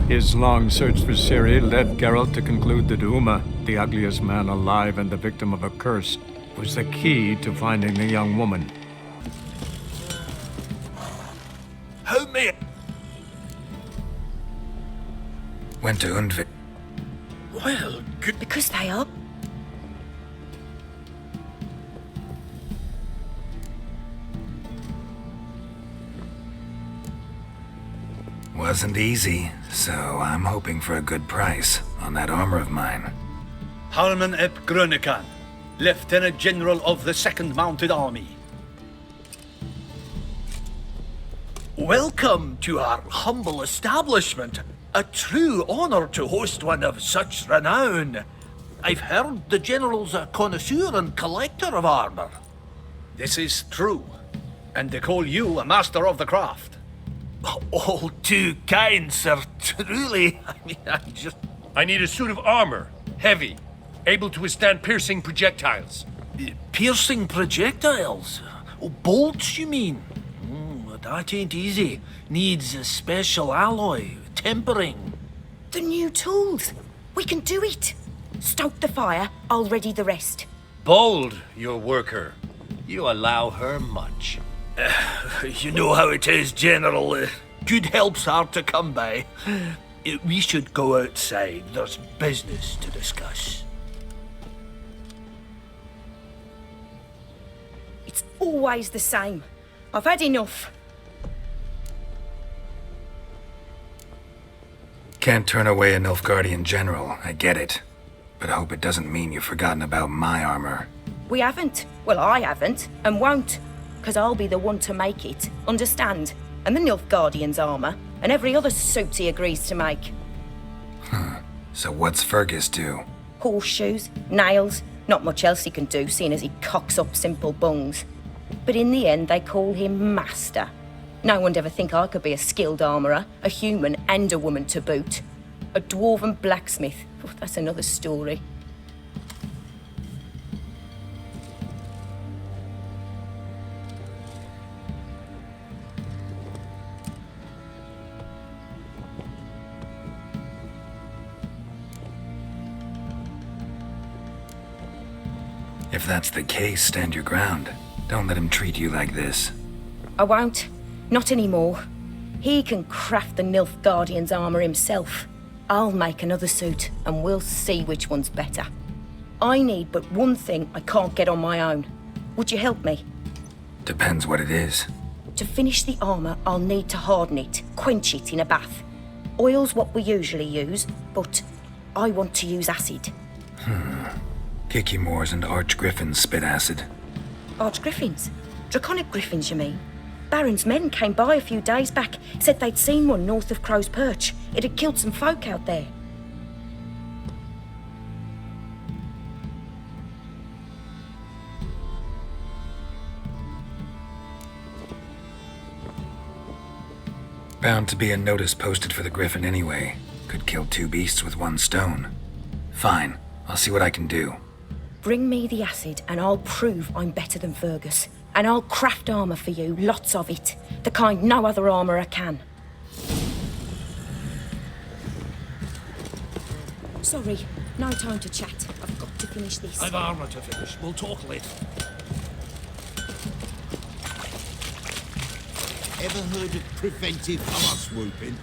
His long search for Ciri led Geralt to conclude that Uma, the ugliest man alive and the victim of a curse, was the key to finding the young woman. How may... Went to Undvik. Well, good... Because they are. Wasn't easy, so I'm hoping for a good price on that armor of mine. Harman ep Grönekan, Lieutenant General of the 2nd Mounted Army. Welcome to our humble establishment. A true honor to host one of such renown. I've heard the General's a connoisseur and collector of armor. This is true, and they call you a master of the craft. All too kind, sir. Truly, I need a suit of armor. Heavy. Able to withstand piercing projectiles. Piercing projectiles? Oh, bolts, you mean? That ain't easy. Needs a special alloy, tempering. The new tools. We can do it. Stoke the fire, I'll ready the rest. Bold, your worker. You allow her much. You know how it is, General. Good help's hard to come by. We should go outside. There's business to discuss. It's always the same. I've had enough. Can't turn away a Nilfgaardian general, I get it. But I hope it doesn't mean you've forgotten about my armor. We haven't. Well, I haven't, and won't. Because I'll be the one to make it, understand? And the Nilfgaardian's armor, and every other suit he agrees to make. So what's Fergus do? Horseshoes, nails, not much else he can do, seeing as he cocks up simple bungs. But in the end, they call him Master. No one'd ever think I could be a skilled armourer, a human and a woman to boot. A dwarven blacksmith, oh, that's another story. If that's the case, stand your ground. Don't let him treat you like this. I won't. Not anymore. He can craft the Nilfgaardian's armour himself. I'll make another suit, and we'll see which one's better. I need but one thing I can't get on my own. Would you help me? Depends what it is. To finish the armour, I'll need to harden it, quench it in a bath. Oil's what we usually use, but I want to use acid. Kicky Moors and Archgriffins spit acid. Archgriffins? Draconic griffins, you mean? Baron's men came by a few days back, said they'd seen one north of Crow's Perch. It had killed some folk out there. Bound to be a notice posted for the Griffin anyway. Could kill two beasts with one stone. Fine, I'll see what I can do. Bring me the acid and I'll prove I'm better than Fergus. And I'll craft armour for you, lots of it. The kind no other armourer can. Sorry, no time to chat. I've got to finish this. I've armour to finish. We'll talk later. Ever heard of preventive armor swooping?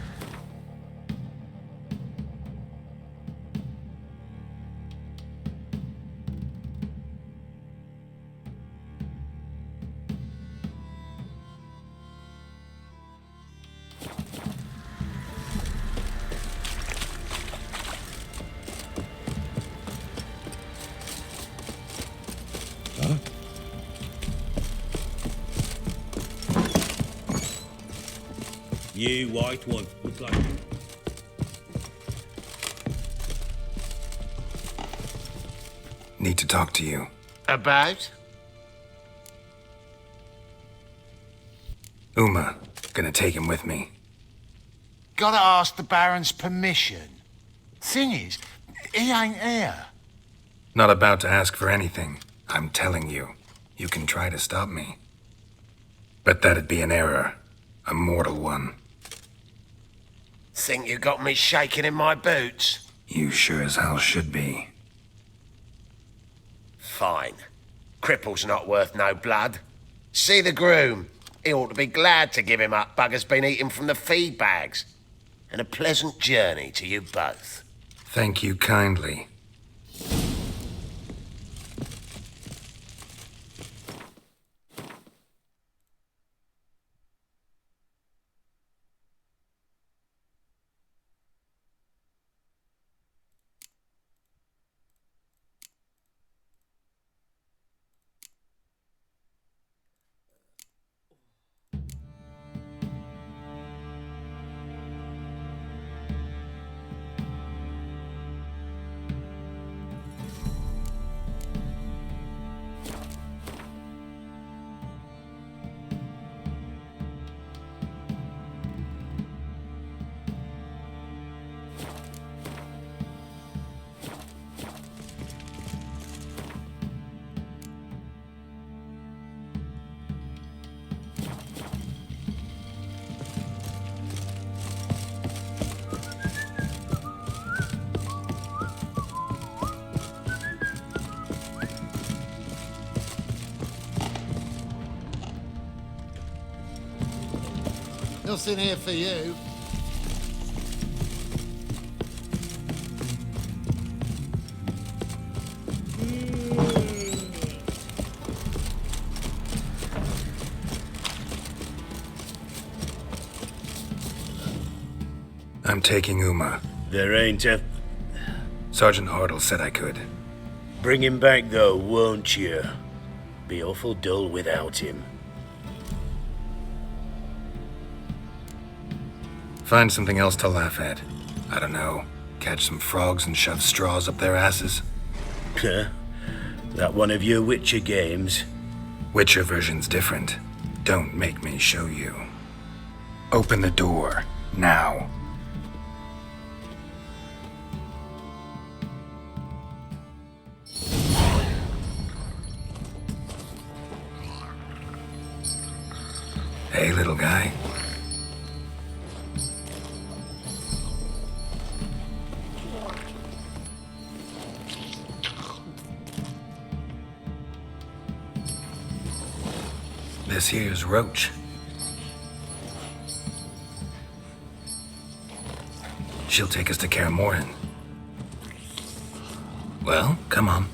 You white one, looks like you. Need to talk to you. About? Uma, gonna take him with me. Gotta ask the Baron's permission. Thing is, he ain't here. Not about to ask for anything. I'm telling you. You can try to stop me. But that'd be an error. A mortal one. Think you got me shaking in my boots? You sure as hell should be. Fine. Cripple's not worth no blood. See the groom. He ought to be glad to give him up. Bugger's been eating from the feed bags. And a pleasant journey to you both. Thank you kindly. Nothing here for you. I'm taking Uma. There ain't a... Sergeant Hartle said I could. Bring him back, though, won't you? Be awful dull without him. Find something else to laugh at. I don't know. Catch some frogs and shove straws up their asses. Huh? That one of your Witcher games? Witcher version's different. Don't make me show you. Open the door. Now. Hey, little guy. This here's Roach. She'll take us to Kaer Morhen. Well, come on.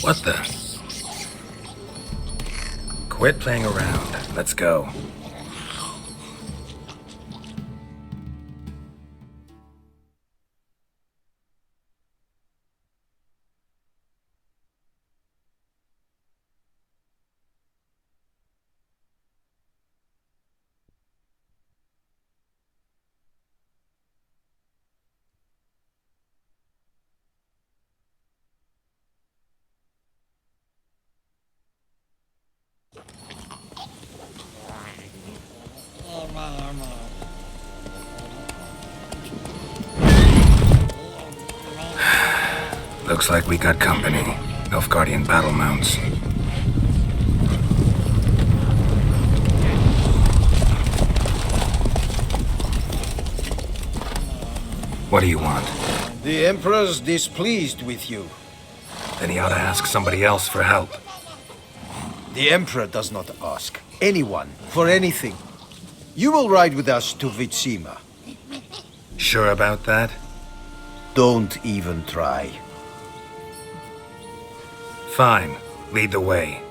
What the? Quit playing around. Let's go. Looks like we got company. Nilfgaardian battle mounts. What do you want? The Emperor's displeased with you. Then he ought to ask somebody else for help. The Emperor does not ask anyone for anything. You will ride with us to Vitsima. Sure about that? Don't even try. Fine. Lead the way.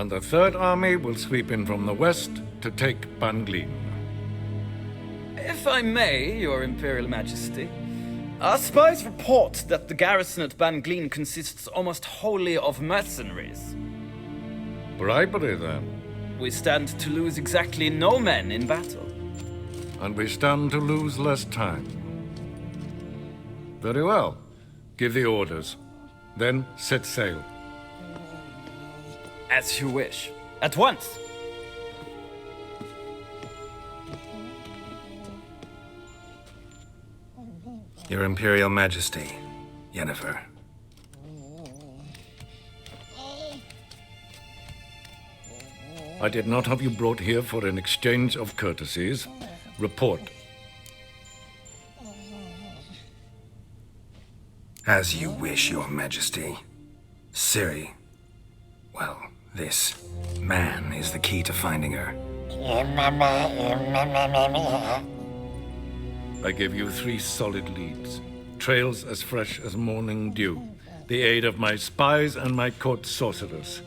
and the Third Army will sweep in from the west to take Banglin. If I may, Your Imperial Majesty, our spies report that the garrison at Banglin consists almost wholly of mercenaries. Bribery, then. We stand to lose exactly no men in battle. And we stand to lose less time. Very well. Give the orders. Then set sail. As you wish. At once! Your Imperial Majesty, Yennefer. I did not have you brought here for an exchange of courtesies. Report. As you wish, Your Majesty. Ciri, well, this man is the key to finding her. I give you 3 solid leads. Trails as fresh as morning dew. The aid of my spies and my court sorcerers.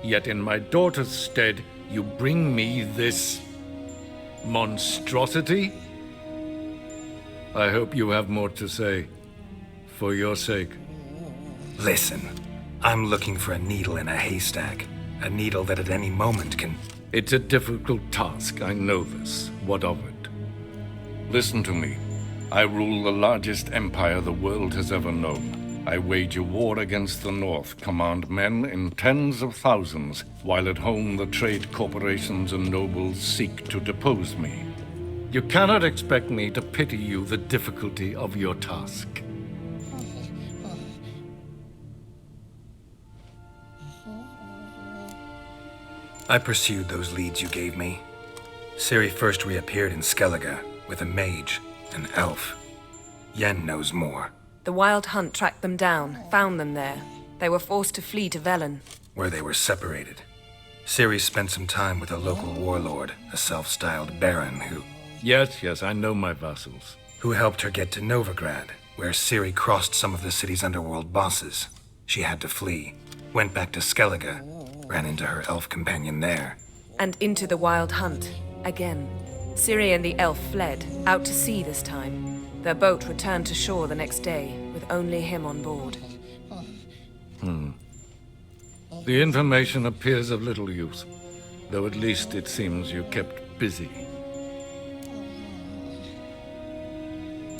Yet in my daughter's stead, you bring me this monstrosity? I hope you have more to say. For your sake. Listen, I'm looking for a needle in a haystack. A needle that at any moment can... It's a difficult task, I know this. What of it? Listen to me. I rule the largest empire the world has ever known. I wage a war against the North, command men in tens of thousands, while at home the trade corporations and nobles seek to depose me. You cannot expect me to pity you the difficulty of your task. I pursued those leads you gave me. Ciri first reappeared in Skellige with a mage, an elf. Yen knows more. The Wild Hunt tracked them down, found them there. They were forced to flee to Velen. Where they were separated. Ciri spent some time with a local warlord, a self-styled baron who... Yes, I know my vassals. Who helped her get to Novigrad, where Ciri crossed some of the city's underworld bosses. She had to flee, went back to Skellige, ran into her elf companion there. And into the Wild Hunt, again. Ciri and the elf fled, out to sea this time. Their boat returned to shore the next day, with only him on board. The information appears of little use, though at least it seems you kept busy.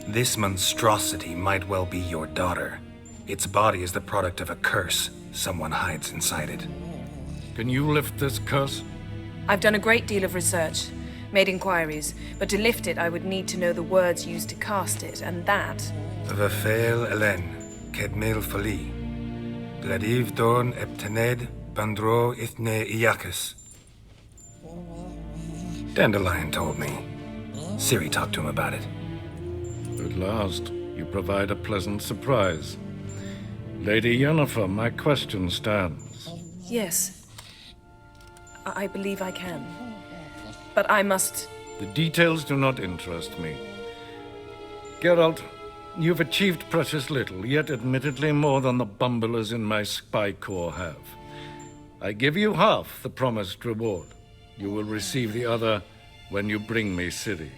This monstrosity might well be your daughter. Its body is the product of a curse someone hides inside it. Can you lift this curse? I've done a great deal of research, made inquiries, but to lift it I would need to know the words used to cast it, and that... Vafael Elen, Kedmil Fali, Gladiv Dorn Eptened, Bandro Ithne Iakis. Dandelion told me. Ciri talked to him about it. At last, you provide a pleasant surprise. Lady Yennefer, my question stands. Yes. I believe I can. But I must... The details do not interest me. Geralt, you've achieved precious little, yet admittedly more than the bumblers in my spy corps have. I give you half the promised reward. You will receive the other when you bring me Ciri.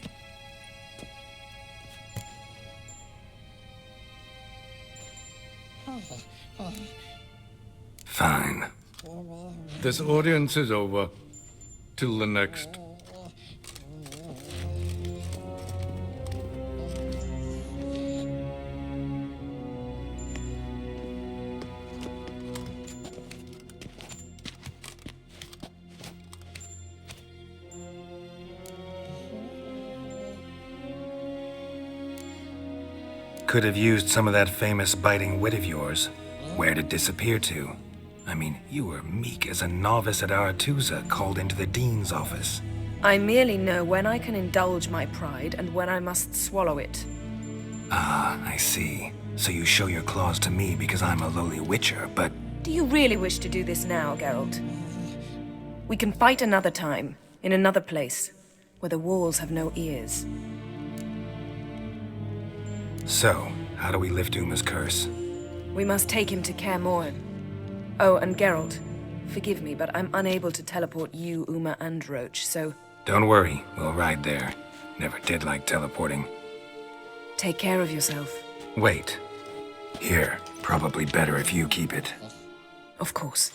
Fine. This audience is over. Till the next. Could have used some of that famous biting wit of yours. Where'd it disappear to? I mean, you were meek as a novice at Aretusa called into the dean's office. I merely know when I can indulge my pride and when I must swallow it. Ah, I see. So you show your claws to me because I'm a lowly witcher, but... Do you really wish to do this now, Geralt? We can fight another time, in another place, where the walls have no ears. So, how do we lift Uma's curse? We must take him to Kaer Morhen. Oh, and Geralt, Forgive me, but I'm unable to teleport you, Uma, and Roach, so Don't worry, we'll ride there. Never did like teleporting. take care of yourself. Wait. Here, probably better if you keep it. Of course.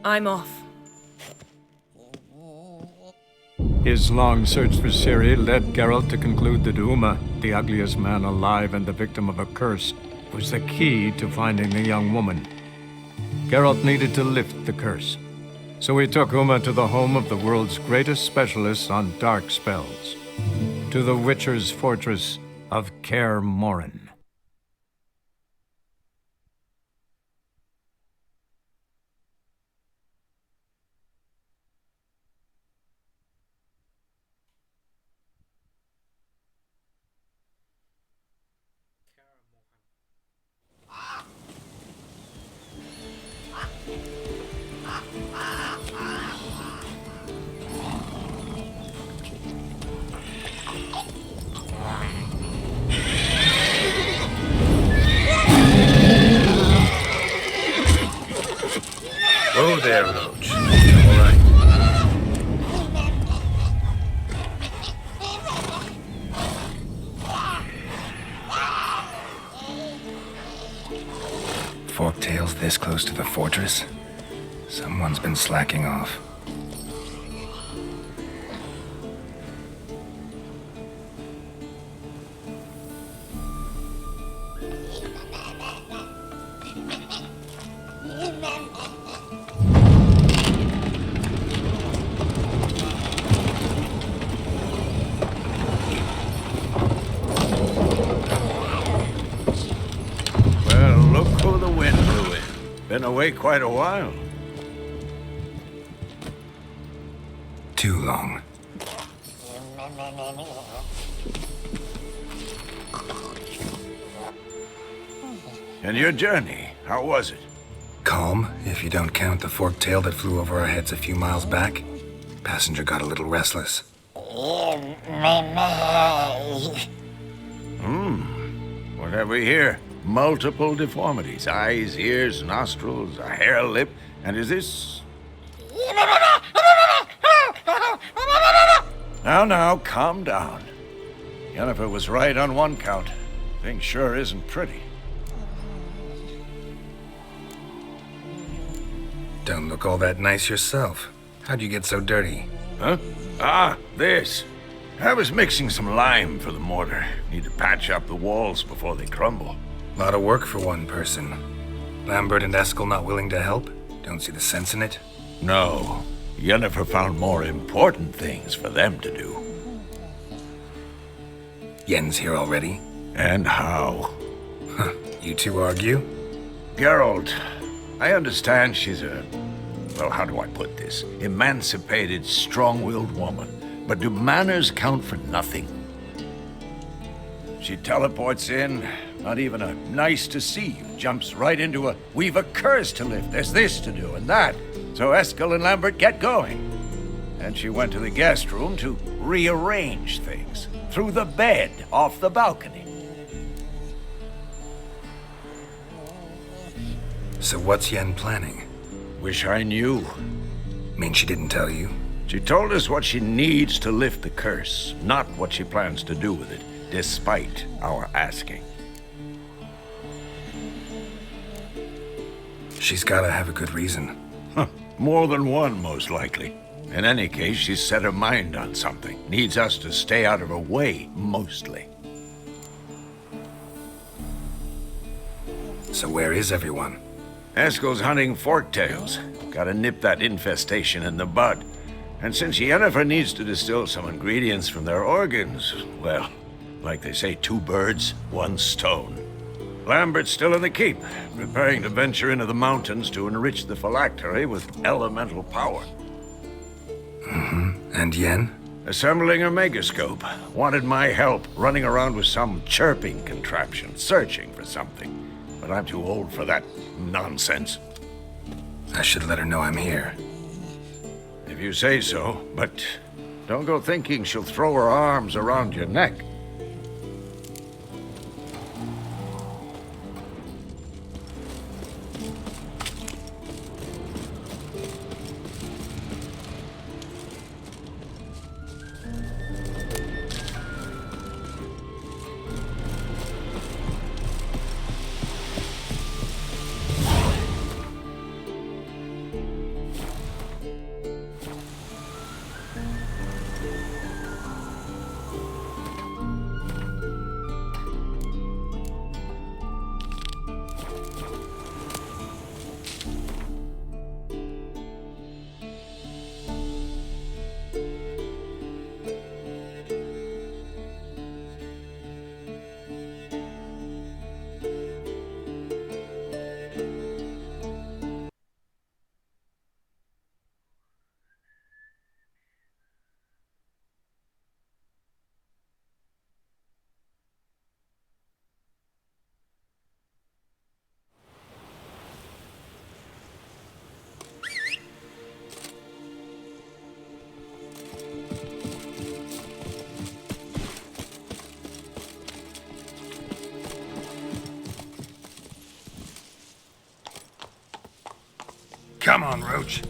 I'm off. His long search for Ciri led Geralt to conclude that Uma, the ugliest man alive and the victim of a curse, was the key to finding the young woman. Geralt needed to lift the curse, so he took Uma to the home of the world's greatest specialists on dark spells, to the Witcher's fortress of Kaer Morhen. Oh there, Roach. All right. Forktail's this close to the fortress? Someone's been slacking off. Well, look who the wind blew in. Been away quite a while. Too long. And your journey, how was it? Calm, if you don't count the forktail that flew over our heads a few miles back. Passenger got a little restless. What have we here? Multiple deformities. Eyes, ears, nostrils, a hair lip. And is this... Now, calm down. Yennefer was right on one count. Thing sure isn't pretty. Don't look all that nice yourself. How'd you get so dirty? Huh? Ah, this. I was mixing some lime for the mortar. Need to patch up the walls before they crumble. Lot of work for one person. Lambert and Eskel not willing to help? Don't see the sense in it? No. Yennefer found more important things for them to do. Yen's here already? And how? Huh. You two argue? Geralt, I understand she's a... well, how do I put this? Emancipated, strong-willed woman. But do manners count for nothing? She teleports in, not even a nice to see you, jumps right into a we've a curse to lift, there's this to do and that. So Eskel and Lambert get going. And she went to the guest room to rearrange things. Through the bed, off the balcony. So what's Yen planning? Wish I knew. Mean she didn't tell you? She told us what she needs to lift the curse, not what she plans to do with it, despite our asking. She's gotta have a good reason. Huh. More than one, most likely. In any case, she's set her mind on something. Needs us to stay out of her way, mostly. So where is everyone? Eskel's hunting forktails. Gotta nip that infestation in the bud. And since Yennefer needs to distill some ingredients from their organs, well, like they say, 2 birds, 1 stone. Lambert's still in the keep, preparing to venture into the mountains to enrich the phylactery with elemental power. And Yen? Assembling a megascope. Wanted my help running around with some chirping contraption, searching for something. But I'm too old for that nonsense. I should let her know I'm here. If you say so, but don't go thinking she'll throw her arms around your neck. Come on, Roach.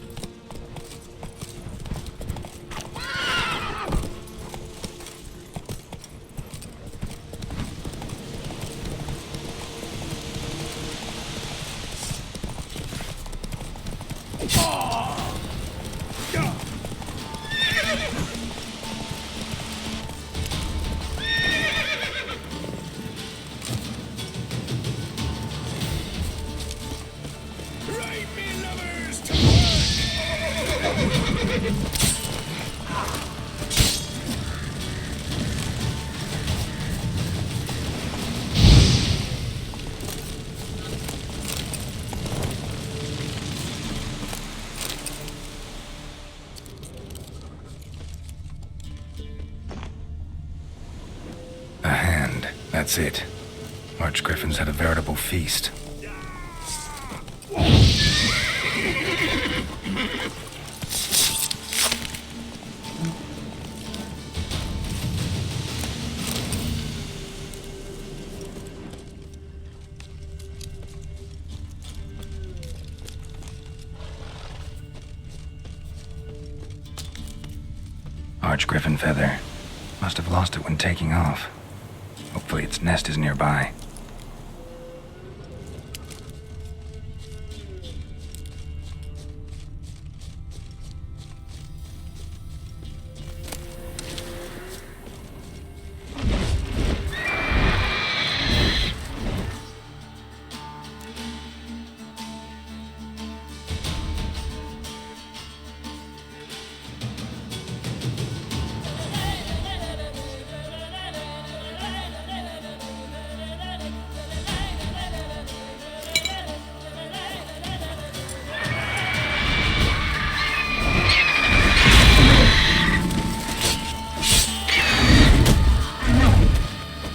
A hand. That's it. Archgriffins had a veritable feast. Archgriffin feather. Must have lost it when taking off. Hopefully its nest is nearby.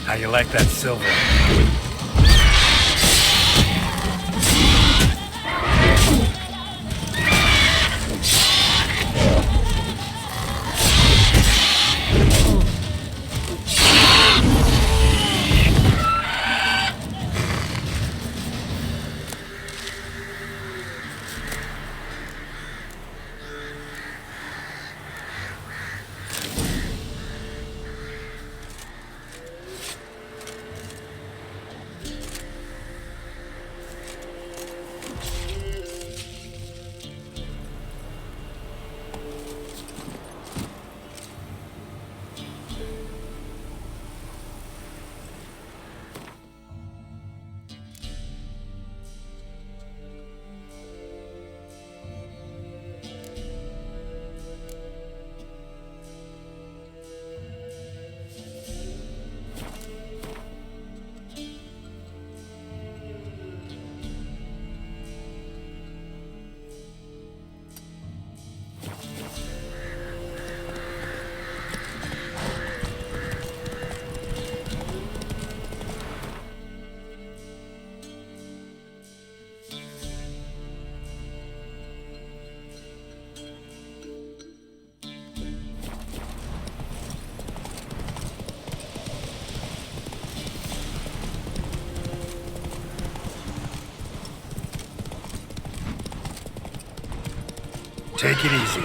How you like that silver? Take it easy.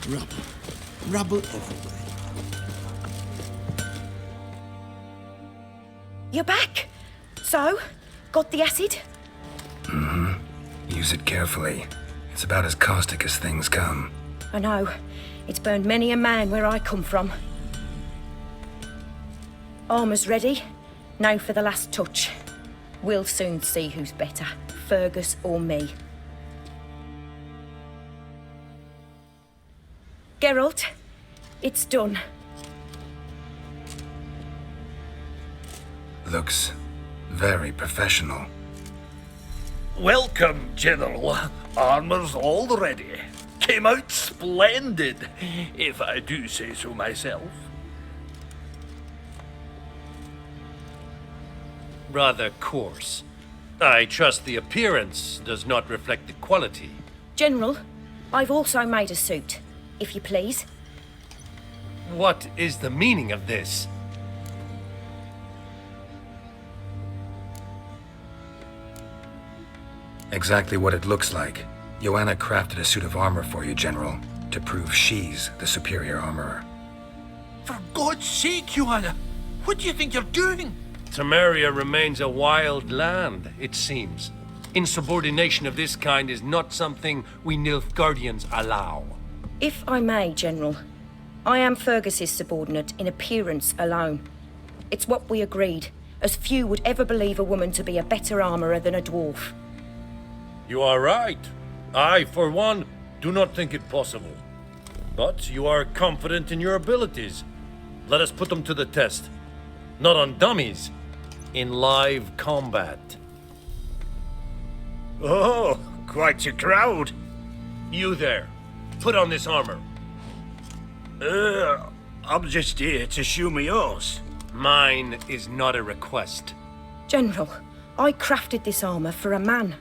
Rubble. Rubble everywhere. You're back? So, got the acid? Mm-hmm. Use it carefully. It's about as caustic as things come. I know. It's burned many a man where I come from. Armour's ready. Now for the last touch. We'll soon see who's better, Fergus or me. Geralt, it's done. Looks very professional. Welcome, General. Armour's all ready. Came out splendid, if I do say so myself. Rather coarse. I trust the appearance does not reflect the quality. General, I've also made a suit, if you please. What is the meaning of this? Exactly what it looks like. Joanna crafted a suit of armor for you, General, to prove she's the superior armorer. For God's sake, Joanna, what do you think you're doing? Temeria remains a wild land, it seems. Insubordination of this kind is not something we Nilfgaardians allow. If I may, General, I am Fergus's subordinate in appearance alone. It's what we agreed, as few would ever believe a woman to be a better armorer than a dwarf. You are right. I, for one, do not think it possible. But you are confident in your abilities. Let us put them to the test. Not on dummies, in live combat. Oh, quite a crowd. You there, put on this armor. I'm just here to show me yours. Mine is not a request. General, I crafted this armor for a man.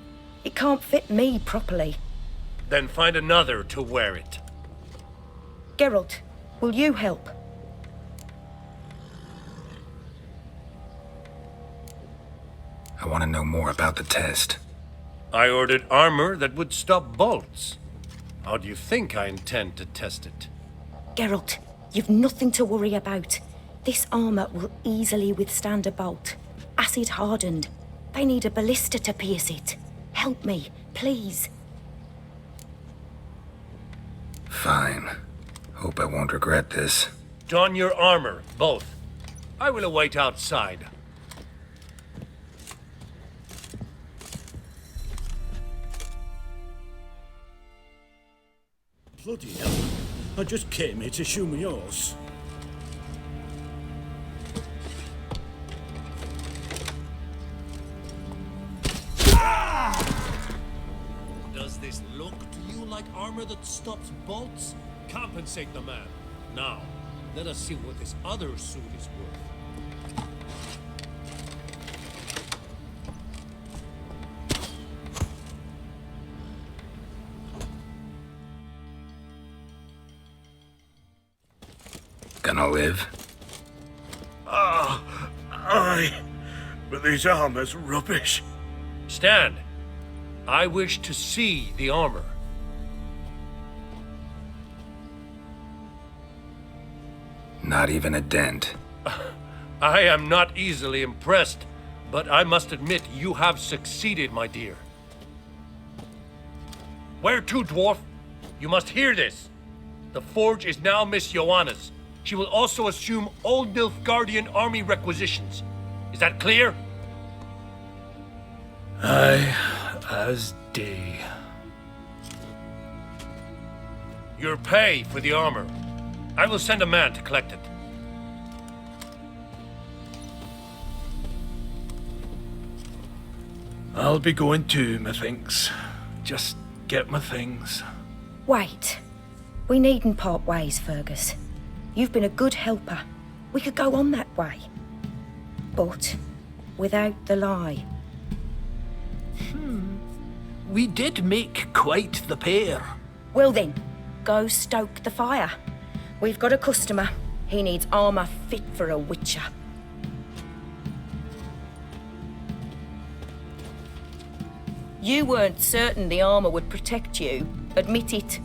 It can't fit me properly. Then find another to wear it. Geralt, will you help? I want to know more about the test. I ordered armor that would stop bolts. How do you think I intend to test it? Geralt, you've nothing to worry about. This armor will easily withstand a bolt. Acid hardened. They need a ballista to pierce it. Help me, please. Fine. Hope I won't regret this. Don your armor, both. I will await outside. Bloody hell. I just came here to show me yours. Does this look to you like armor that stops bolts? Compensate the man. Now, let us see what this other suit is worth. Gonna live? Aye. But this armor's rubbish. Stand. I wish to see the armor. Not even a dent. I am not easily impressed, but I must admit you have succeeded, my dear. Where to, dwarf? You must hear this. The forge is now Miss Joanna's. She will also assume all Nilfgaardian army requisitions. Is that clear? Aye, as day. Your pay for the armor. I will send a man to collect it. I'll be going too, methinks. Just get my things. Wait. We needn't part ways, Fergus. You've been a good helper. We could go on that way. But without the lie. We did make quite the pair. Well then, go stoke the fire. We've got a customer. He needs armor fit for a witcher. You weren't certain the armor would protect you. Admit it.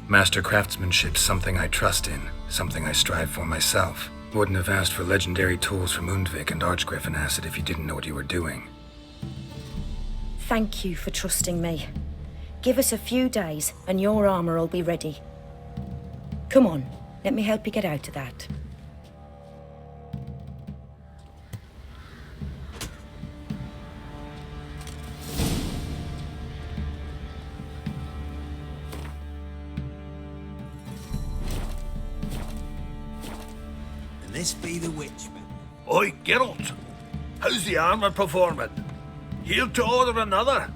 Master craftsmanship's something I trust in. something I strive for myself. Wouldn't have asked for legendary tools from Undvik and Archgriffin Acid if you didn't know what you were doing. Thank you for trusting me. Give us a few days and your armor will be ready. Come on, let me help you get out of that. And this be the Witchman. Oi, Geralt! How's the armor performing? Here to order another?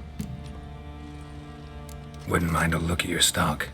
Wouldn't mind a look at your stock.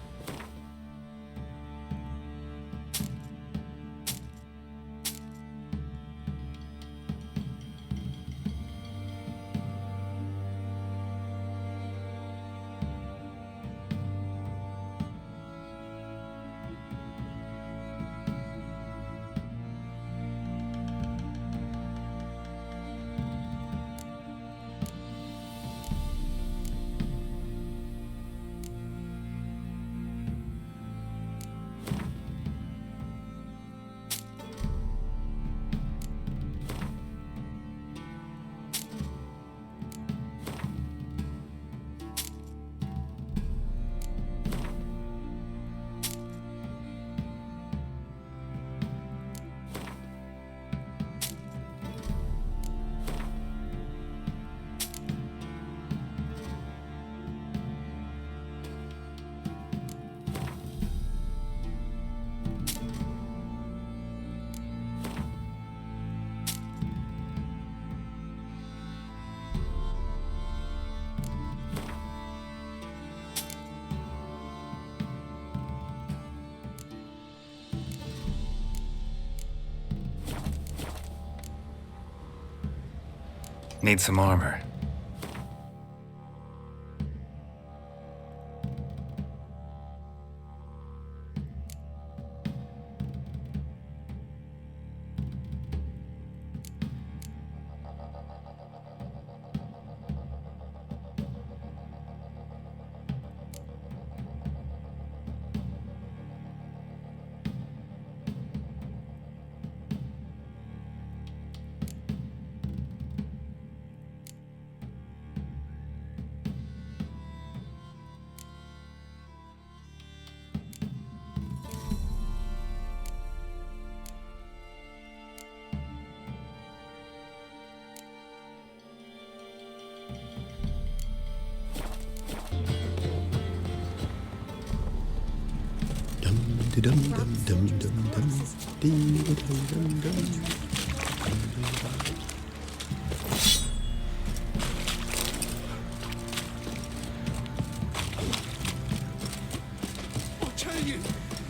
Need some armor.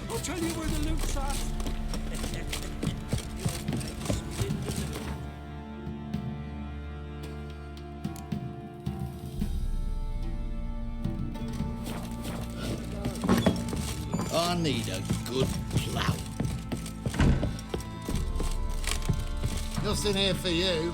I'll tell you where the loot's at. I need a good plough. Nothing here for you.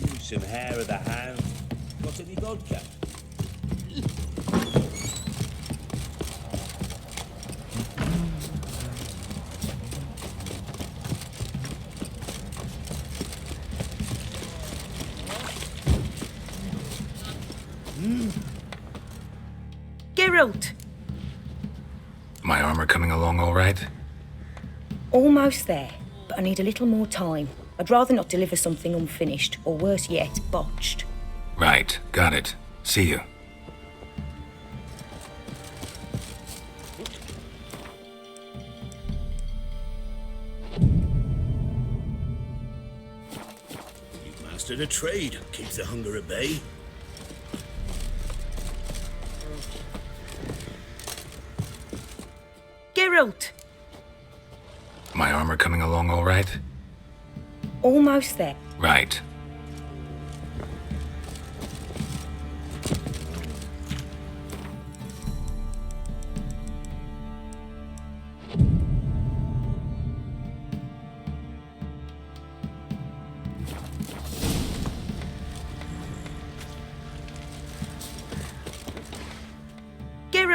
Use some hair of the hound. Got any vodka? Geralt! My armor coming along all right? Almost there, but I need a little more time. I'd rather not deliver something unfinished, or worse yet, botched. Right, got it. See you. You've mastered a trade. Keeps the hunger at bay. Geralt! My armor coming along all right? Almost there. Right.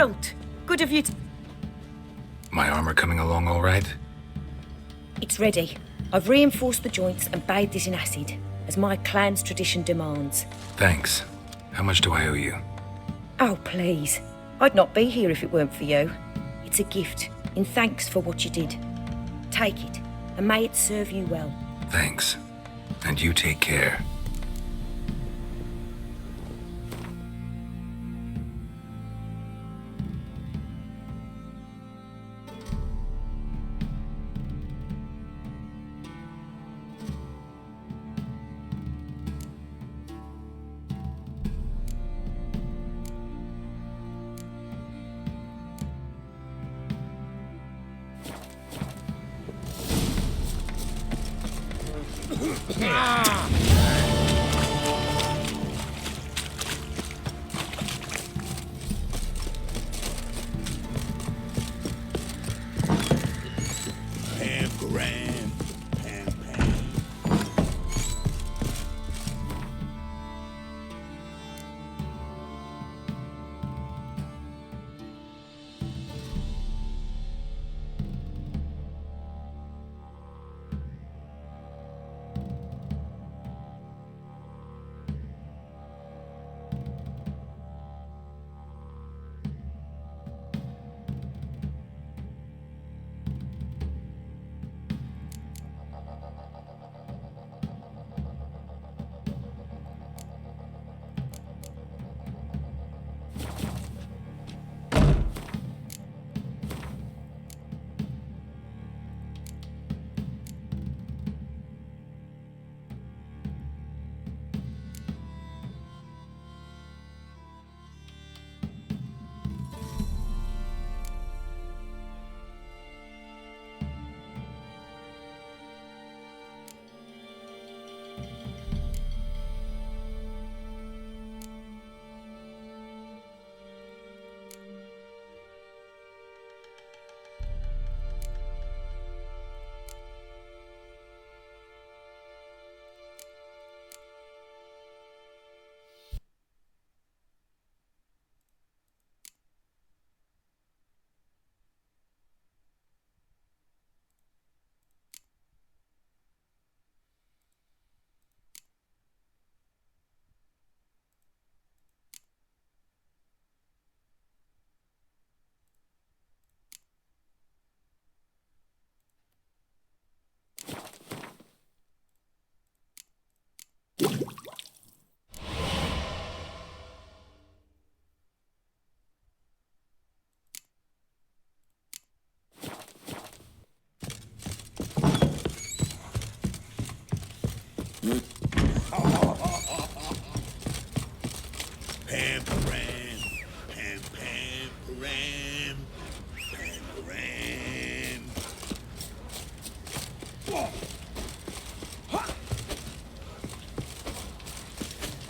Geralt, good of you to... My armor coming along all right? It's ready. I've reinforced the joints and bathed it in acid, as my clan's tradition demands. Thanks. How much do I owe you? Oh, please. I'd not be here if it weren't for you. It's a gift, in thanks for what you did. Take it, and may it serve you well. Thanks. And you take care.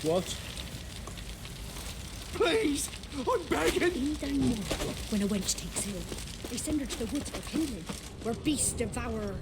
What? Please! I'm begging! Kneel down more. When a wench takes ill, they send her to the woods for kindling, where beasts devour her.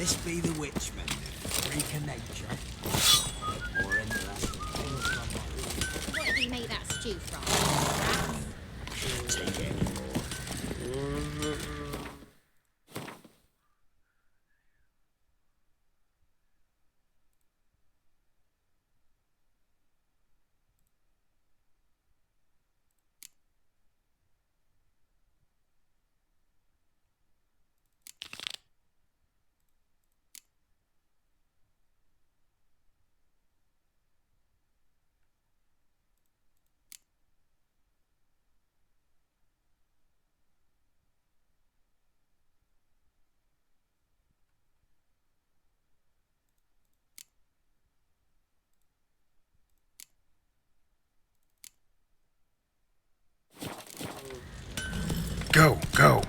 This be the witchman, freak of nature. Or in the last What did he make that stew from? take any more. Go, go.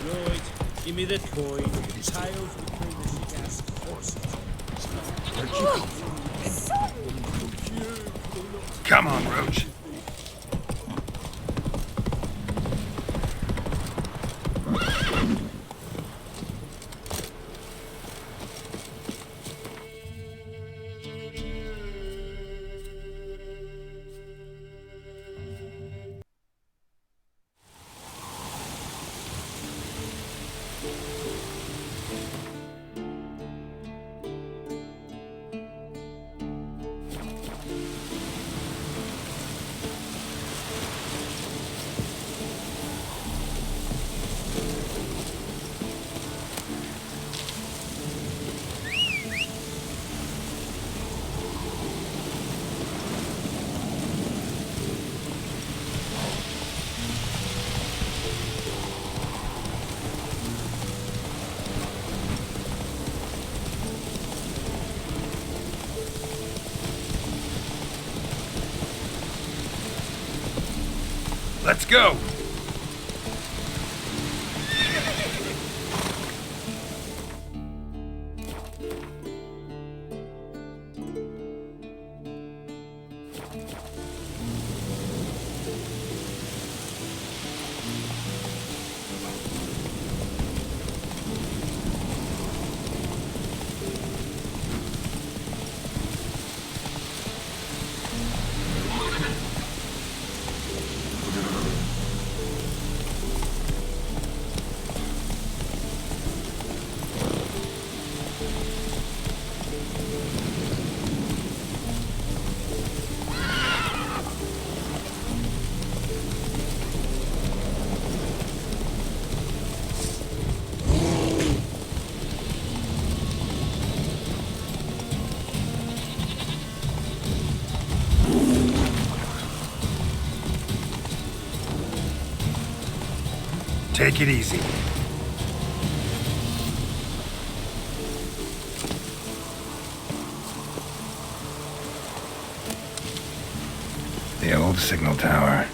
Right, give me the coin. Tails between the gas horses. Come on, Roach. Let's go! Take it easy. The old signal tower.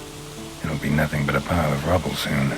It'll be nothing but a pile of rubble soon.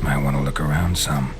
Might want to look around some.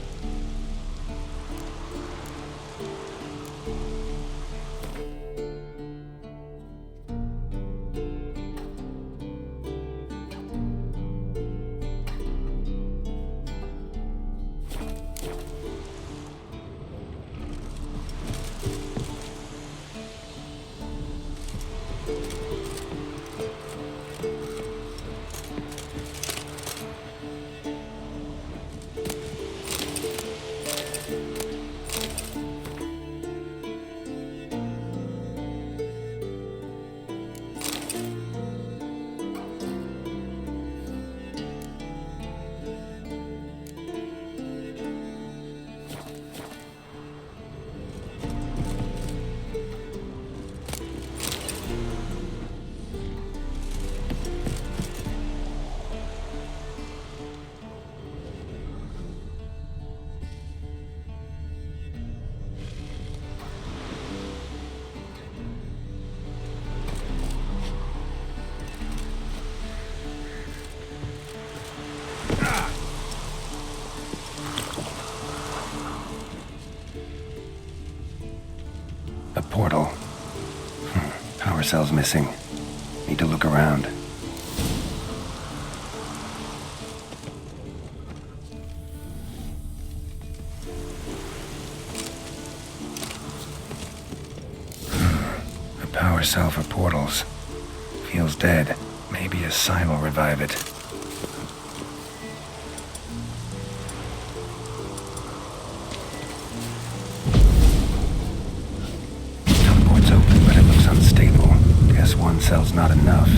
A portal. Power cell's missing. Need to look around. power cell for portals. Feels dead. Maybe a sign will revive it. Teleport's open, but it looks unstable. Guess one cell's not enough.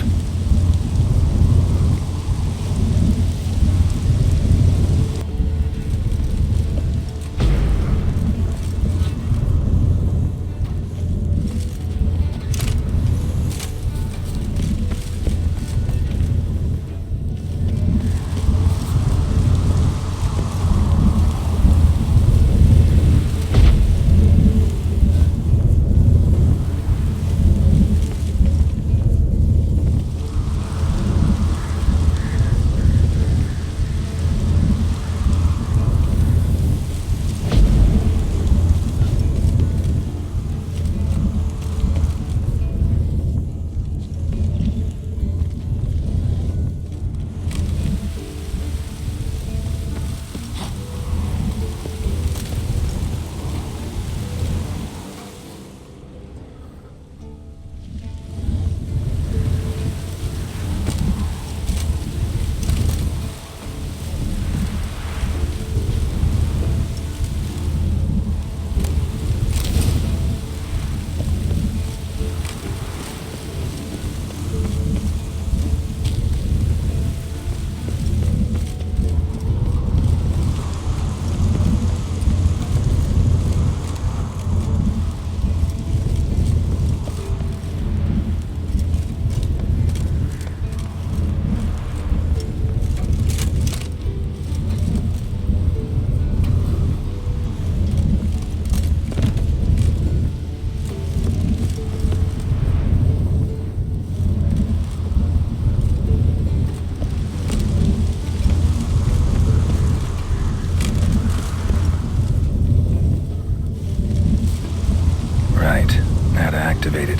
Activated.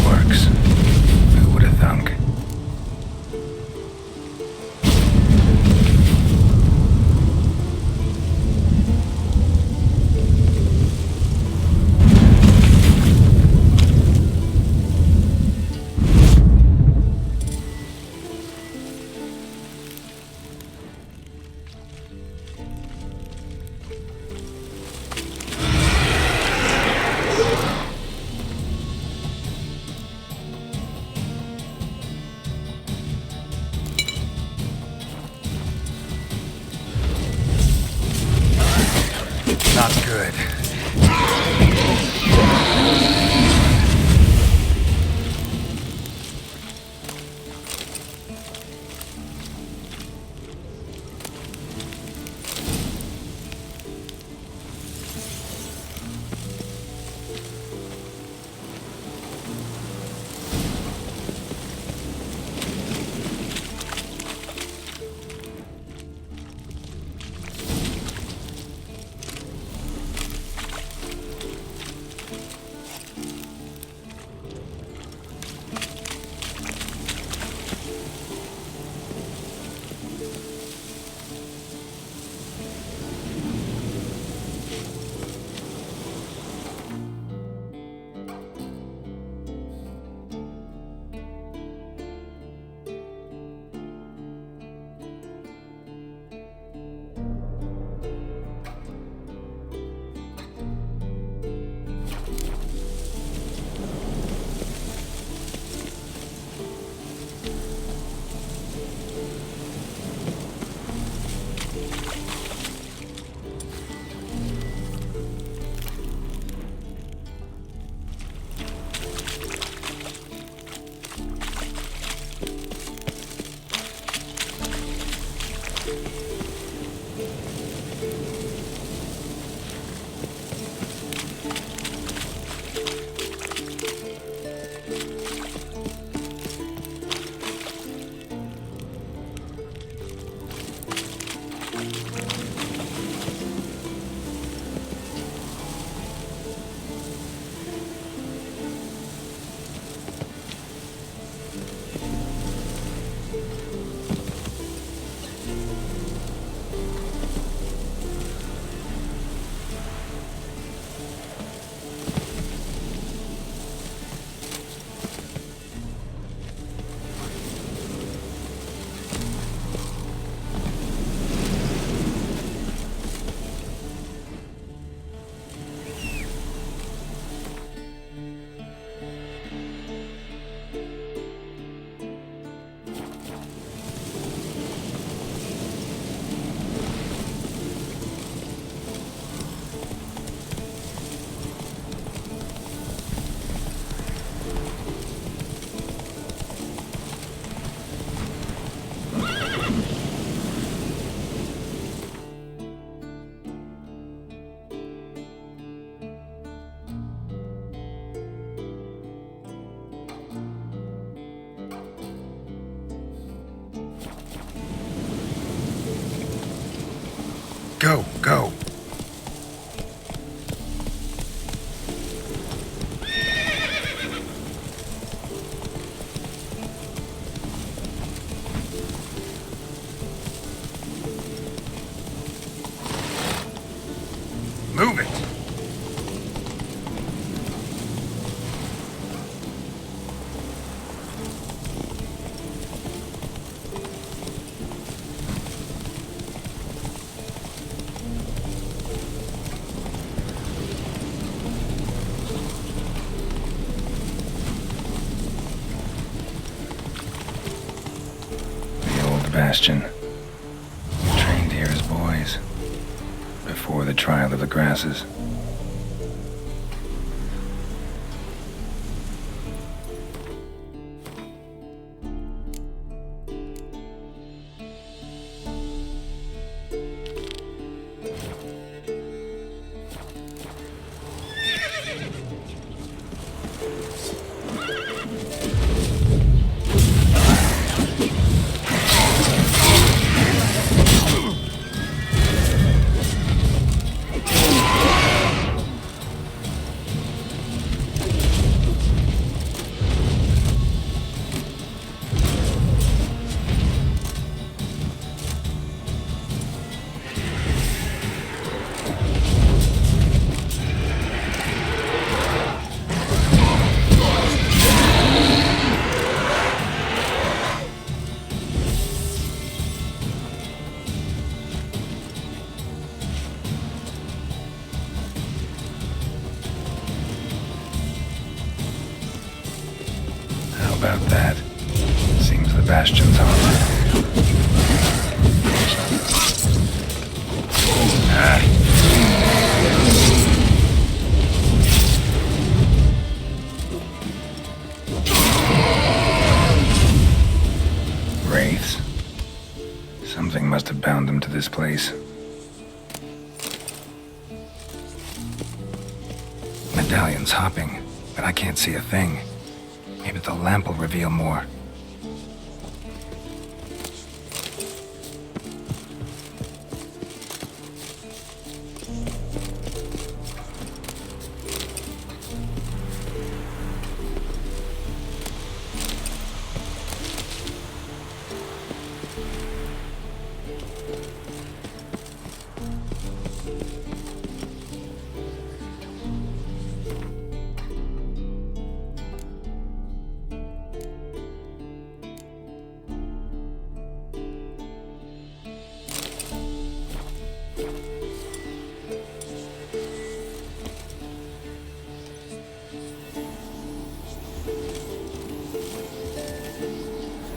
Works. Who would have thunk? Not good. Go, go. Move it. The old Bastion. Trained here as boys. Before the trial of the grasses. About that. Seems the Bastion's armor. Wraiths. Something must have bound them to this place. Medallion's hopping, but I can't see a thing. Maybe the lamp will reveal more.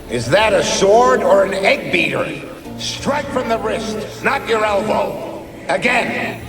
Is that a sword or an egg beater? Strike from the wrist, not your elbow. Again.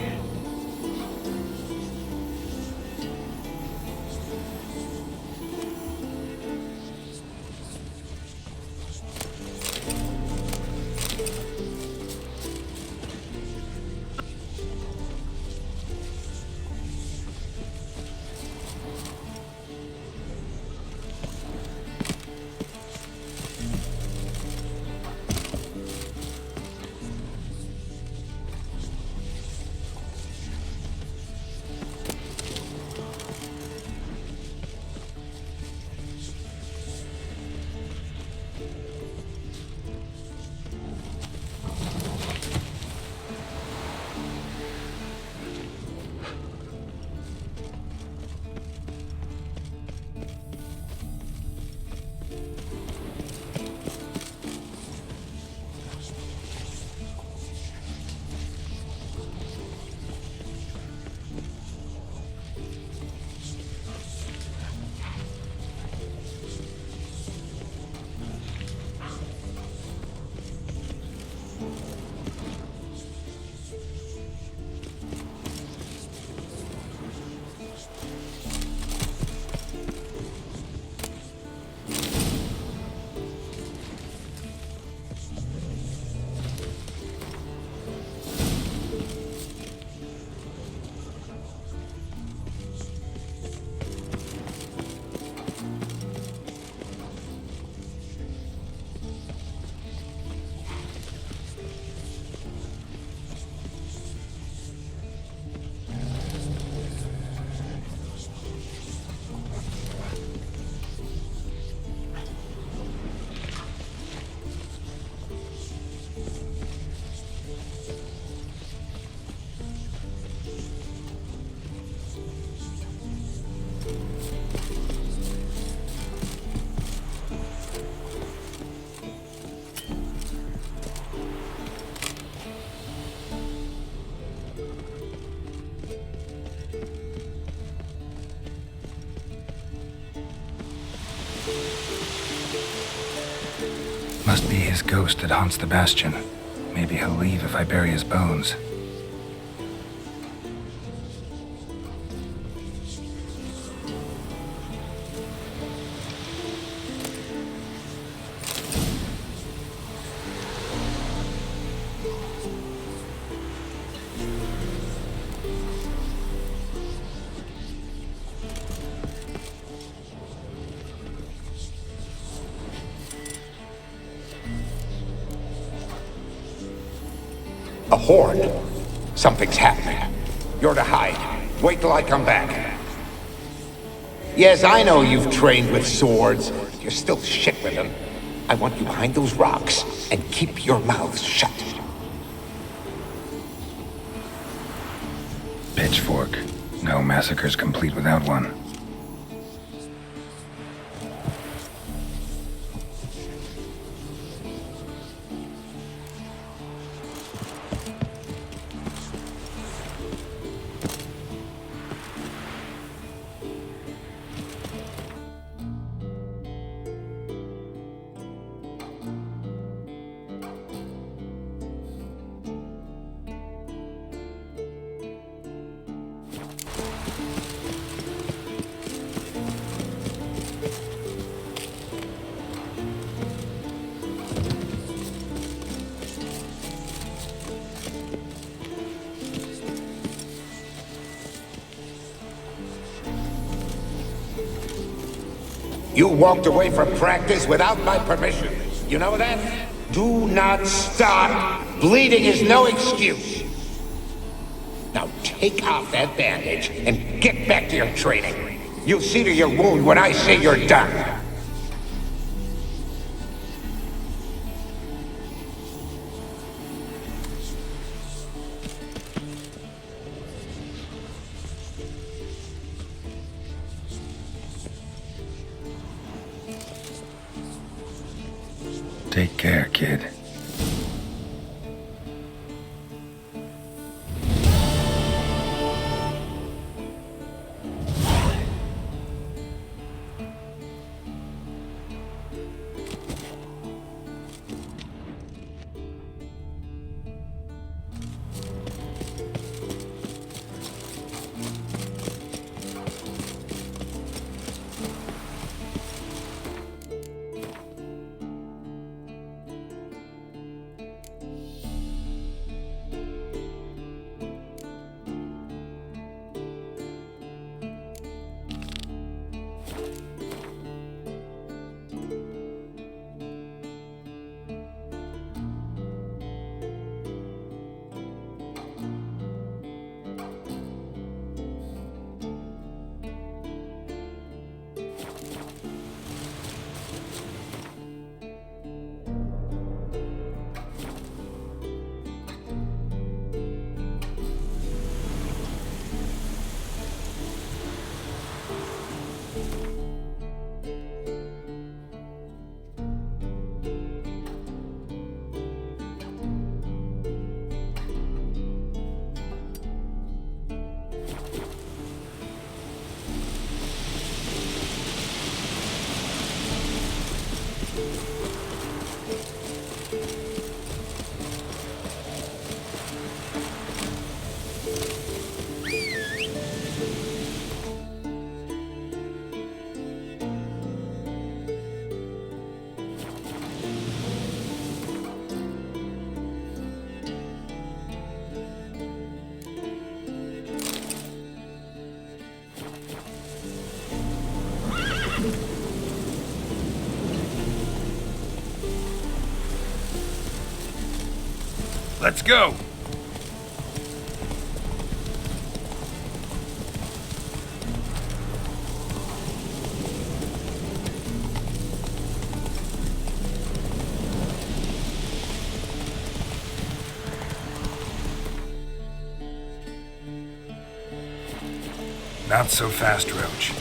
Must be his ghost that haunts the Bastion. Maybe he'll leave if I bury his bones. A horde. Something's happening. You're to hide. Wait till I come back. Yes, I know you've trained with swords. You're still shit with them. I want you behind those rocks, and keep your mouths shut. Pitchfork. No massacre's complete without one. You walked away from practice without my permission. You know that? Do not stop. Bleeding is no excuse. Now take off that bandage and get back to your training. You'll see to your wound when I say you're done. Take care, kid. Let's go! Not so fast, Roach.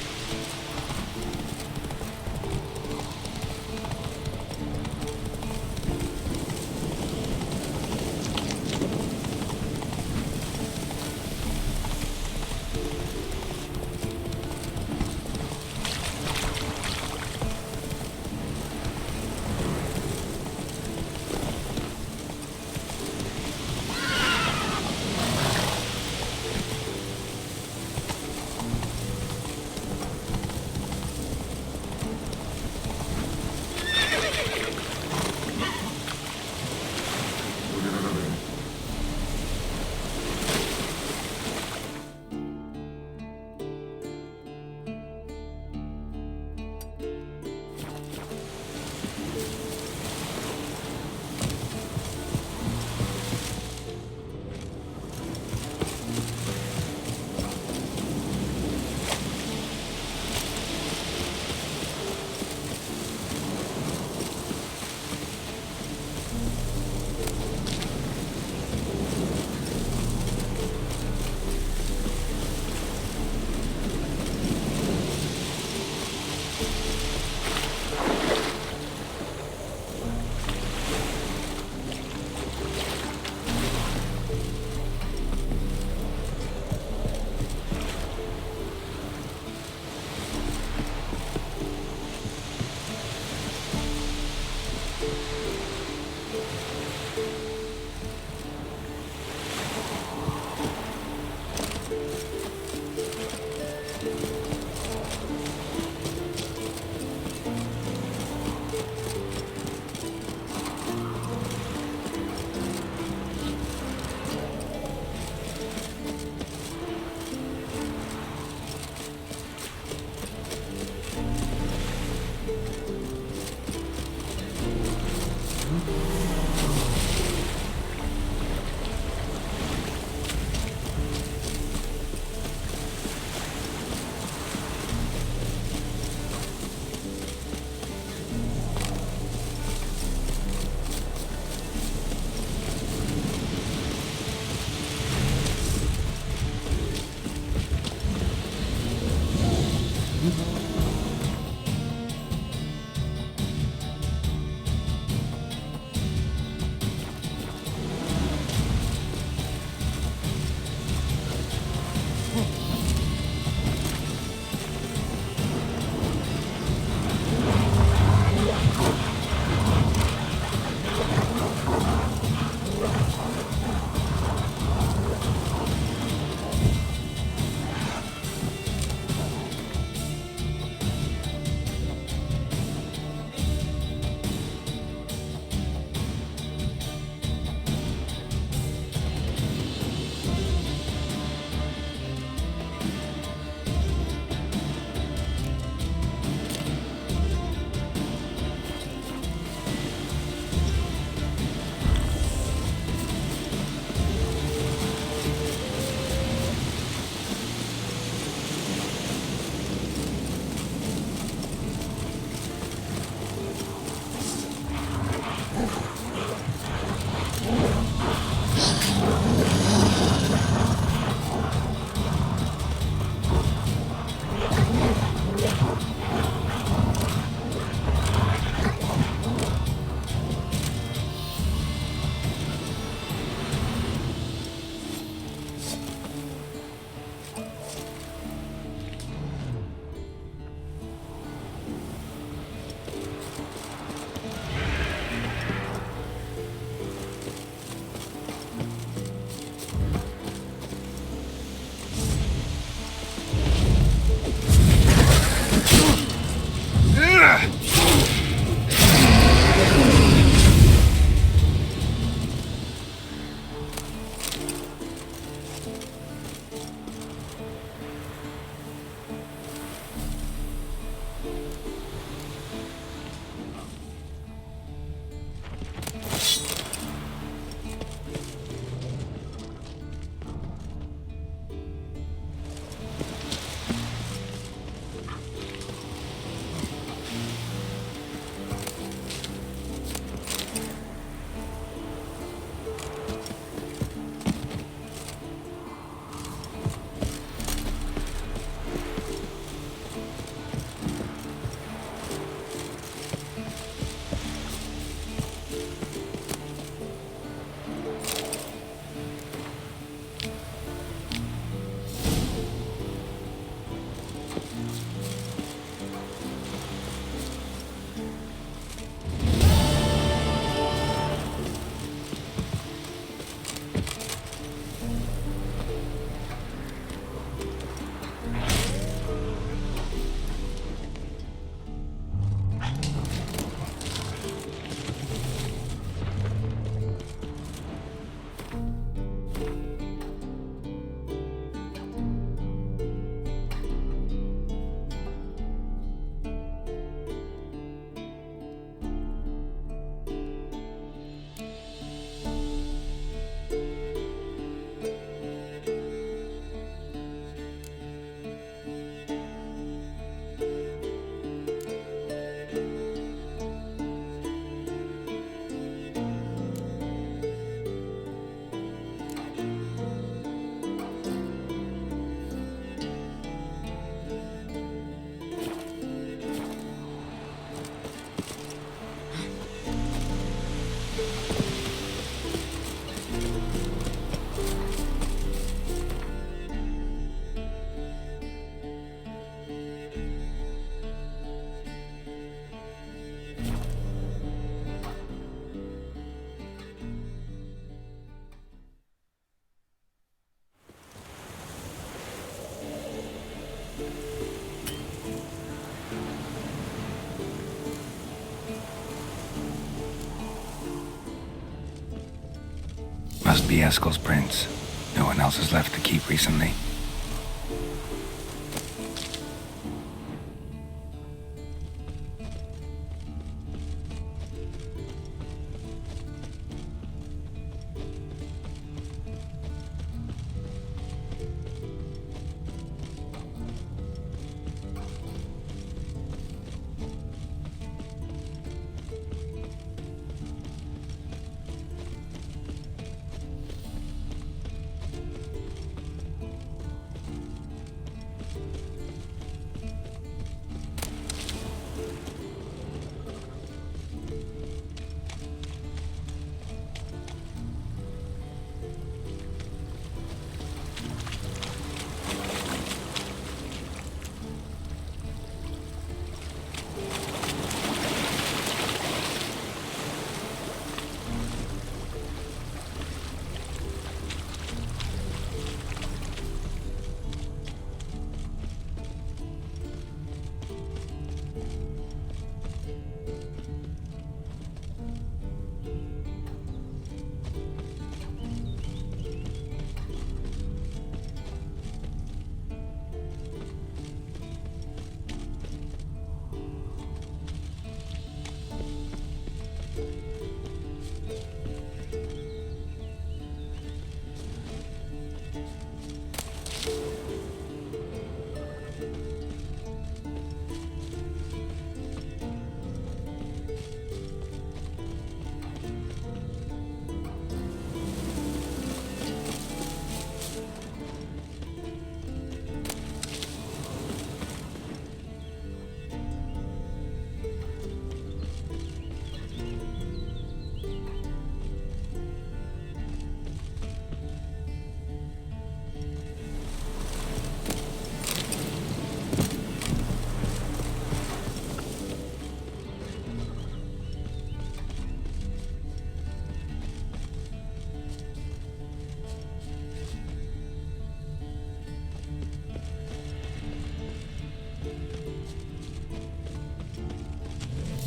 Must be Eskel's prints. No one else is left to keep recently.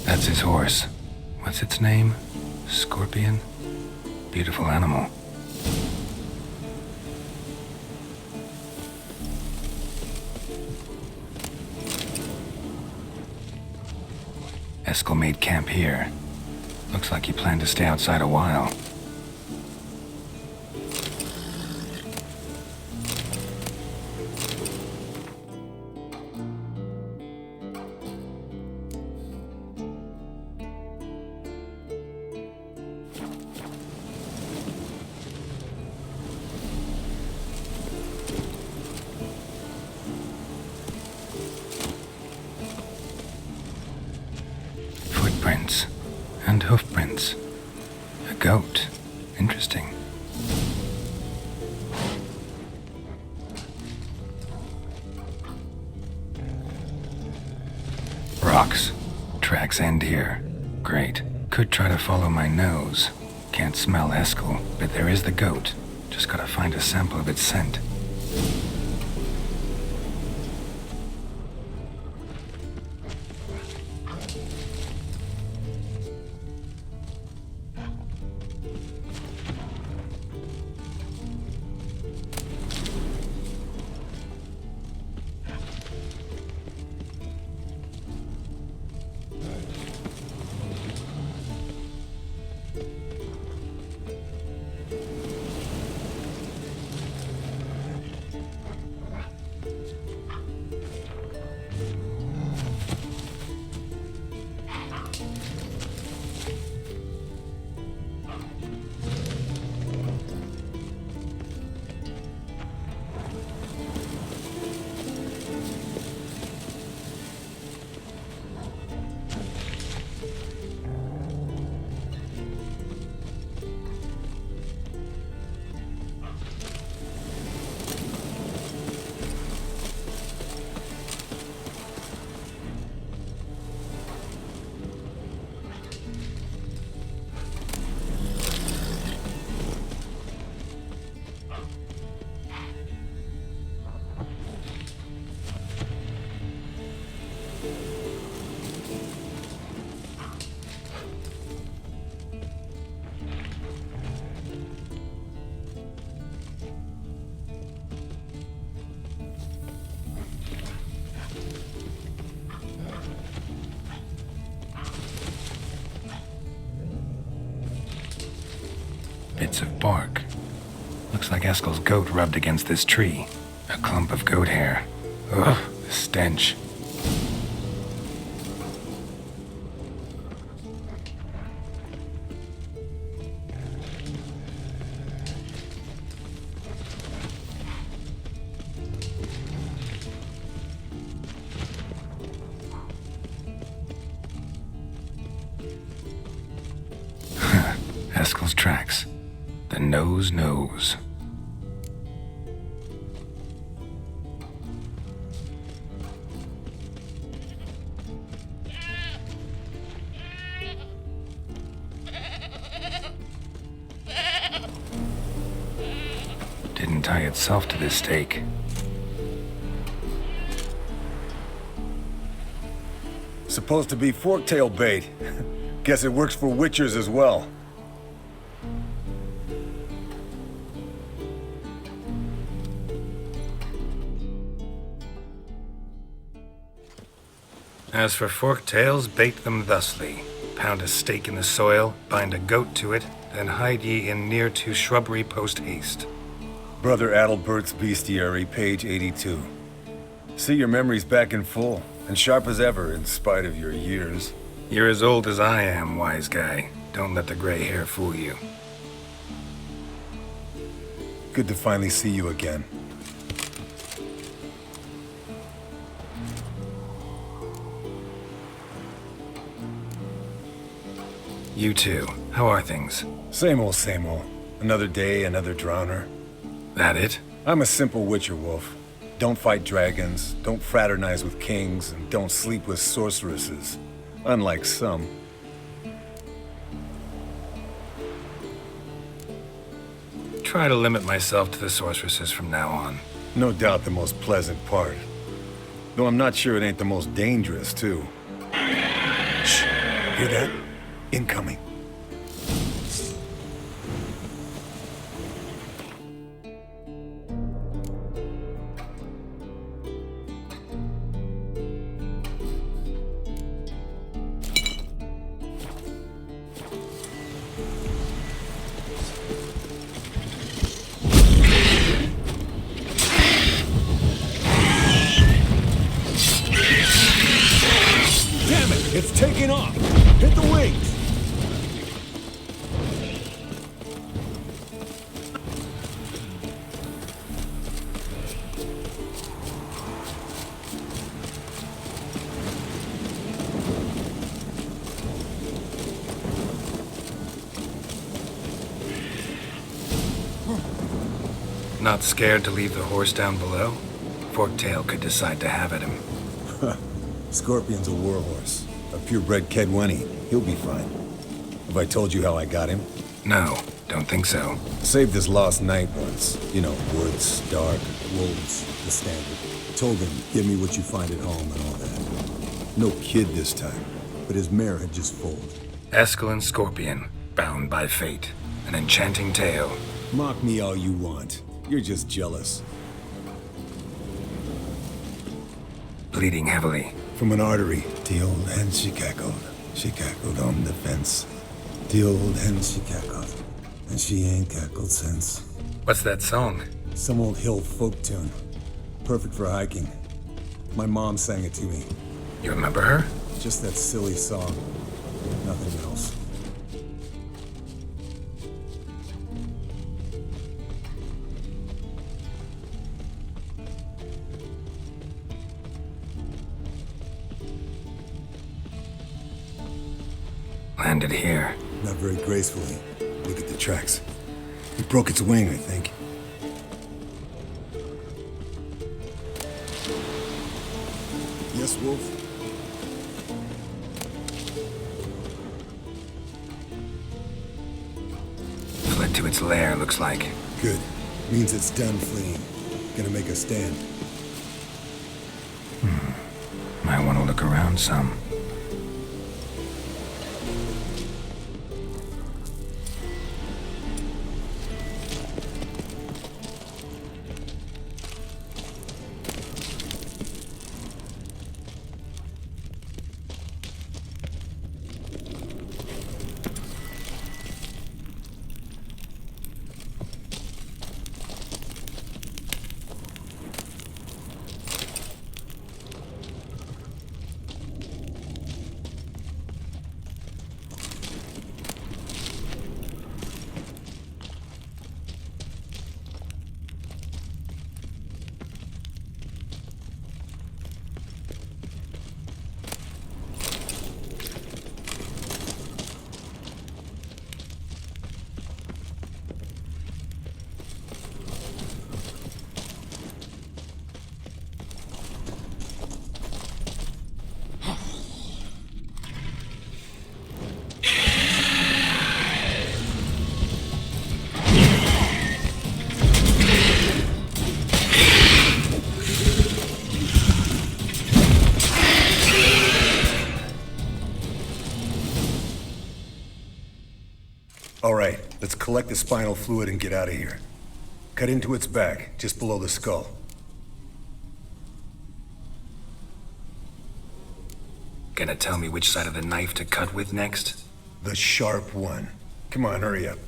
That's his horse. What's its name? Scorpion? Beautiful animal. Eskel made camp here. Looks like he planned to stay outside a while. Footprints and hoofprints. A goat. Interesting. Rocks. Tracks end here. Great. Could try to follow my nose. Can't smell Eskel, but there is the goat. Just gotta find a sample of its scent. bits of bark. Looks like Eskel's goat rubbed against this tree. A clump of goat hair. Ugh, the stench. Eskel's tracks. The nose knows. Didn't tie itself to this stake. Supposed to be forktail bait. Guess it works for witchers as well. As for forktails, bait them thusly. Pound a stake in the soil, bind a goat to it, then hide ye in near to shrubbery post haste. Brother Adalbert's Bestiary, page 82. See your memories back in full, and sharp as ever in spite of your years. You're as old as I am, wise guy. Don't let the gray hair fool you. Good to finally see you again. You too. How are things? Same old, same old. Another day, another drowner. That it? I'm a simple witcher wolf. Don't fight dragons, don't fraternize with kings, and don't sleep with sorceresses. Unlike some. Try to limit myself to the sorceresses from now on. No doubt the most pleasant part. Though I'm not sure it ain't the most dangerous, too. Shh. Hear that? Incoming. Damn it! It's taking off! Hit the wings! Not scared to leave the horse down below? Forktail could decide to have at him. Scorpion's a warhorse. A purebred Kedwenny. He'll be fine. Have I told you how I got him? No, don't think so. Saved his lost knight once. You know, woods, dark, wolves, the standard. Told him, give me what you find at home and all that. No kid this time, but his mare had just foaled. Eskel and Scorpion, bound by fate. An enchanting tale. Mock me all you want. You're just jealous. Bleeding heavily. From an artery. The old hen she cackled. She cackled on the fence. The old hen she cackled. And she ain't cackled since. What's that song? Some old hill folk tune. Perfect for hiking. My mom sang it to me. You remember her? Just that silly song. Nothing else. Landed here. Not very gracefully. Look at the tracks. It broke its wing, I think. Yes, Wolf? Fled to its lair, looks like. Good. Means it's done fleeing. Gonna make a stand. Might want to look around some. collect the spinal fluid and get out of here. Cut into its back, just below the skull. Gonna tell me which side of the knife to cut with next? The sharp one. Come on, hurry up.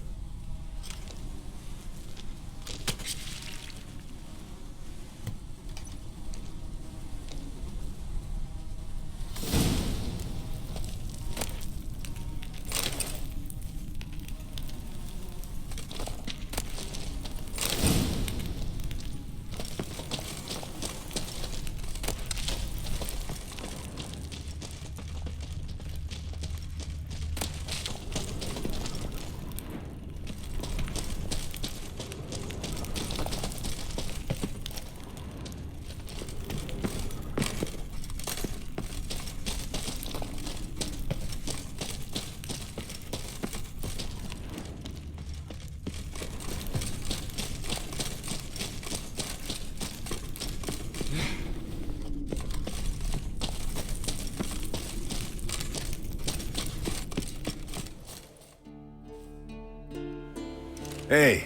Hey,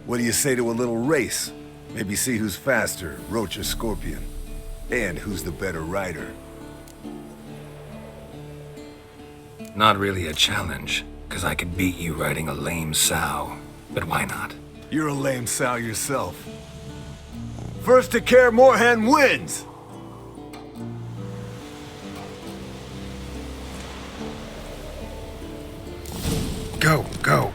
what do you say to a little race? Maybe see who's faster, Roach or Scorpion. And who's the better rider. Not really a challenge, because I could beat you riding a lame sow. But why not? You're a lame sow yourself. First to Kaer Morhen wins! Go, go.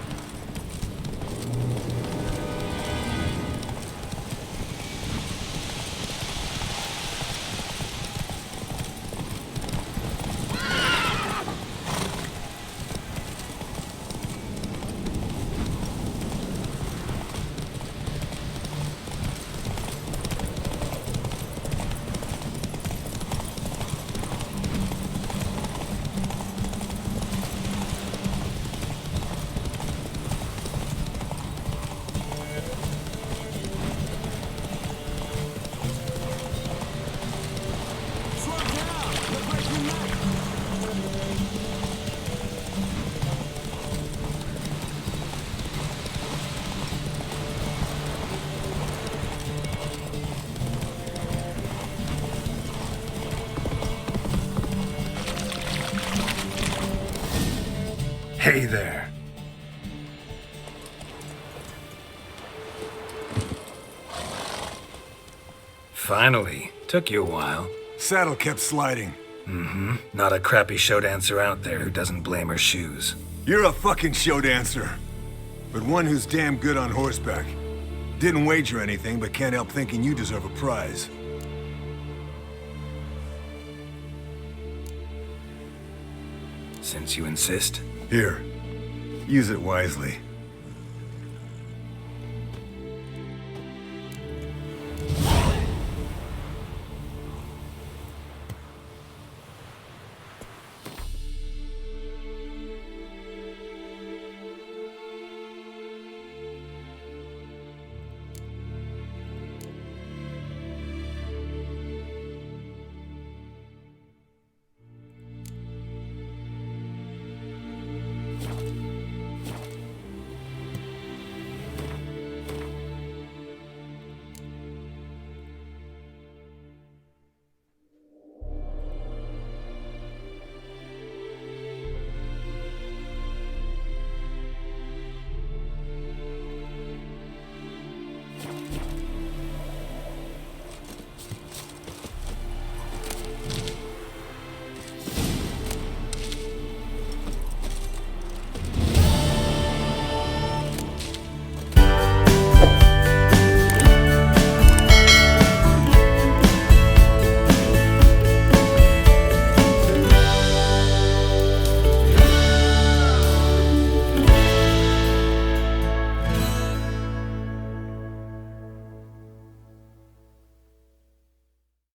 Hey there. Finally. Took you a while. Saddle kept sliding. Mm-hmm. Not a crappy show dancer out there who doesn't blame her shoes. You're a fucking show dancer. But one who's damn good on horseback. Didn't wager anything, but can't help thinking you deserve a prize. Since you insist. Here. Use it wisely.